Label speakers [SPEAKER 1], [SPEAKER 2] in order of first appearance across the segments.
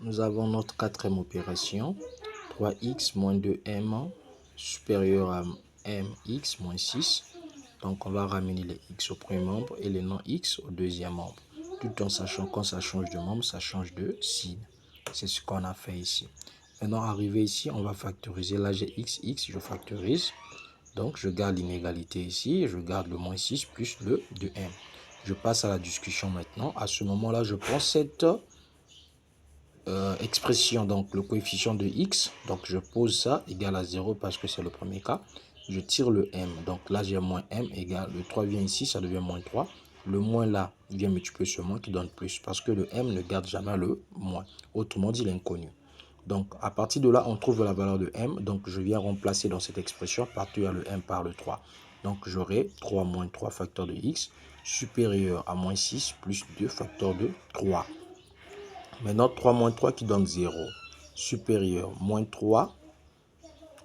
[SPEAKER 1] Nous avons notre quatrième opération, 3x moins 2m supérieur à mx moins 6. Donc on va ramener les x au premier membre et les non-x au deuxième membre. Tout en sachant quand ça change de membre, ça change de signe. C'est ce qu'on a fait ici. Maintenant, arrivé ici, on va factoriser. Là, j'ai x, je factorise. Donc, je garde l'inégalité ici. Je garde le moins 6 plus le 2m. Je passe à la discussion maintenant. À ce moment-là, je prends cette expression, donc le coefficient de x. Donc, je pose ça égal à 0 parce que c'est le premier cas. Je tire le m. Donc, là, j'ai moins m égale. Le 3 vient ici, ça devient moins 3. Le moins là vient multiplier ce moins qui donne plus parce que le m ne garde jamais le moins. Autrement dit, l'inconnu. Donc, à partir de là, on trouve la valeur de m. Donc, je viens remplacer dans cette expression, partout à le m par le 3. Donc, j'aurai 3 moins 3 facteur de x supérieur à moins 6 plus 2 facteur de 3. Maintenant, 3 moins 3 qui donne 0. Supérieur, moins 3,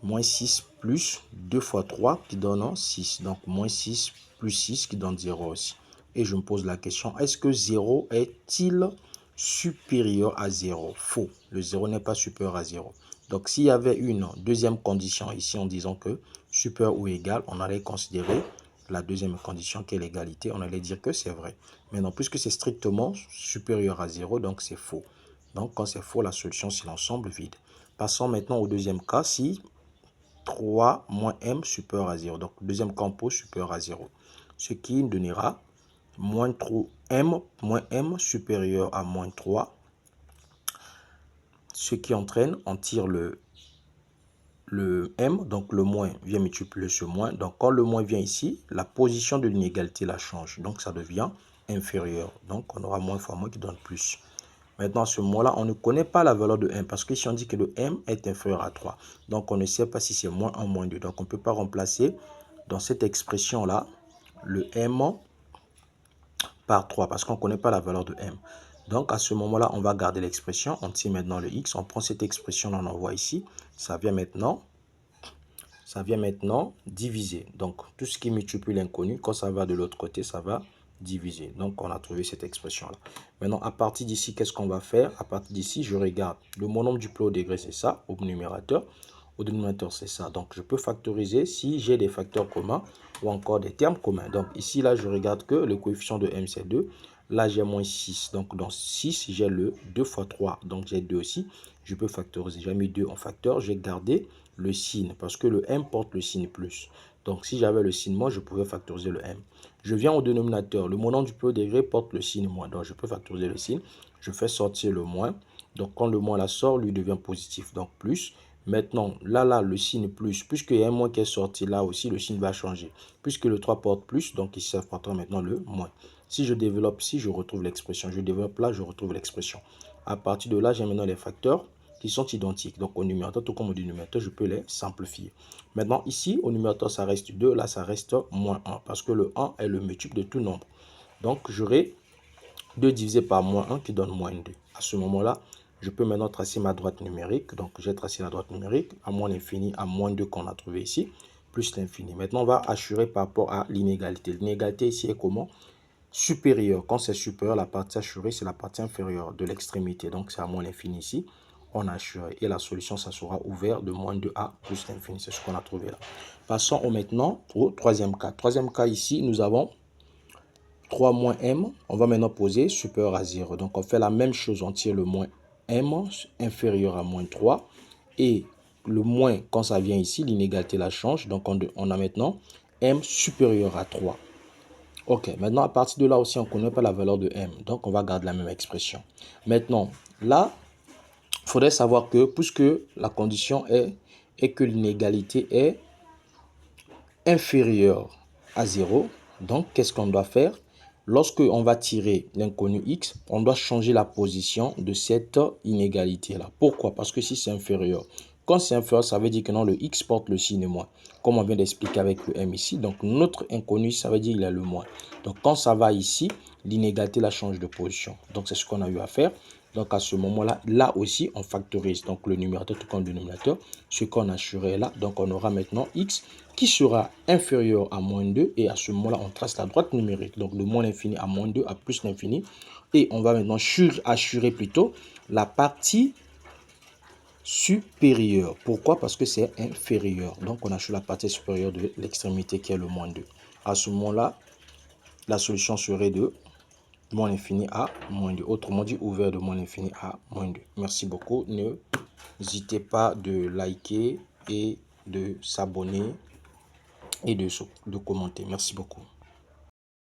[SPEAKER 1] moins 6 plus 2 fois 3 qui donne 6. Donc, moins 6 plus 6 qui donne 0 aussi. Et je me pose la question, est-ce que 0 est-il supérieur à 0? Faux. Le 0 n'est pas supérieur à 0. Donc, s'il y avait une deuxième condition ici en disant que supérieur ou égal, on allait considérer la deuxième condition qui est l'égalité. On allait dire que c'est vrai. Maintenant, puisque c'est strictement supérieur à 0, donc c'est faux. Donc, quand c'est faux, la solution, c'est l'ensemble vide. Passons maintenant au deuxième cas, si 3 moins m supérieur à 0. Donc, deuxième compo supérieur à 0. Ce qui donnera moins 3m moins m supérieur à moins 3. Ce qui entraîne, on tire le m, donc le moins vient multiplier ce moins. Donc, quand le moins vient ici, la position de l'inégalité la change. Donc, ça devient inférieur. Donc, on aura moins fois moins qui donne plus. Maintenant, à ce moment-là, on ne connaît pas la valeur de m parce que si on dit que le m est inférieur à 3, donc on ne sait pas si c'est moins 1, moins 2. Donc, on ne peut pas remplacer dans cette expression-là le m par 3 parce qu'on ne connaît pas la valeur de m. Donc, à ce moment-là, on va garder l'expression. On tire maintenant le x. On prend cette expression-là, on envoie ici. Ça vient maintenant diviser. Donc, tout ce qui multiplie l'inconnu, quand ça va de l'autre côté, ça va diviser. Donc, on a trouvé cette expression-là. Maintenant, à partir d'ici, qu'est-ce qu'on va faire? À partir d'ici, je regarde le monombre du plus au degré, c'est ça, au numérateur. Au dénominateur, c'est ça. Donc, je peux factoriser si j'ai des facteurs communs ou encore des termes communs. Donc, ici, là, je regarde que le coefficient de m, c'est 2. Là, j'ai moins 6. Donc, dans 6, j'ai le 2 fois 3. Donc, j'ai 2 aussi. Je peux factoriser. J'ai mis 2 en facteur. J'ai gardé le signe parce que le m porte le signe plus. Donc, si j'avais le signe moins, je pouvais factoriser le m. Je viens au dénominateur. Le monombre du plus haut degré porte le signe moins. Donc, je peux factoriser le signe. Je fais sortir le moins. Donc, quand le moins la sort, lui devient positif. Donc, plus. Maintenant, là, le signe plus. Puisqu'il y a un moins qui est sorti, là aussi, le signe va changer. Puisque le 3 porte plus, donc ici, ça portera maintenant le moins. Si je développe ici, je retrouve l'expression. Je développe là, je retrouve l'expression. À partir de là, j'ai maintenant les facteurs qui sont identiques. Donc, au numérateur, tout comme au dénominateur, je peux les simplifier. Maintenant, ici, au numérateur, ça reste 2. Là, ça reste moins 1. Parce que le 1 est le multiple de tout nombre. Donc, j'aurai 2 divisé par moins 1 qui donne moins 2. À ce moment-là, je peux maintenant tracer ma droite numérique. Donc, j'ai tracé la droite numérique à moins l'infini, à moins 2 qu'on a trouvé ici, plus l'infini. Maintenant, on va assurer par rapport à l'inégalité. L'inégalité ici est comment? Supérieur. Quand c'est supérieur, la partie assurée, c'est la partie inférieure de l'extrémité. Donc, c'est à moins l'infini ici. On assure. Et la solution, ça sera ouvert de moins 2 à plus l'infini. C'est ce qu'on a trouvé là. Passons maintenant au troisième cas. Troisième cas ici, nous avons 3 moins m. On va maintenant poser supérieur à 0. Donc, on fait la même chose. On tire le moins m inférieur à moins 3. Et le moins, quand ça vient ici, l'inégalité la change. Donc, on a maintenant m supérieur à 3. Ok, maintenant à partir de là aussi, on ne connaît pas la valeur de m. Donc, on va garder la même expression. Maintenant, là, il faudrait savoir que, puisque la condition est que l'inégalité est inférieure à 0, donc qu'est-ce qu'on doit faire? Lorsque on va tirer l'inconnu x, on doit changer la position de cette inégalité-là. Pourquoi? Parce que si c'est inférieur, quand c'est inférieur, ça veut dire que non, le x porte le signe moins, comme on vient d'expliquer avec le m ici. Donc, notre inconnu, ça veut dire qu'il a le moins. Donc, quand ça va ici, l'inégalité la change de position. Donc, c'est ce qu'on a eu à faire. Donc, à ce moment-là, là aussi, on factorise. Donc, le numérateur tout comme le dénominateur, ce qu'on assurait là. Donc, on aura maintenant x qui sera inférieur à moins 2. Et à ce moment-là, on trace la droite numérique. Donc, de moins l'infini à moins 2 à plus l'infini. Et on va maintenant assurer plutôt la partie supérieure. Pourquoi? Parce que c'est inférieur. Donc, on a choisi la partie supérieure de l'extrémité qui est le moins 2. À ce moment-là, la solution serait de moins l'infini à moins 2. Autrement dit, ouvert de moins l'infini à moins 2. Merci beaucoup. N'hésitez pas de liker et de s'abonner et de commenter. Merci beaucoup.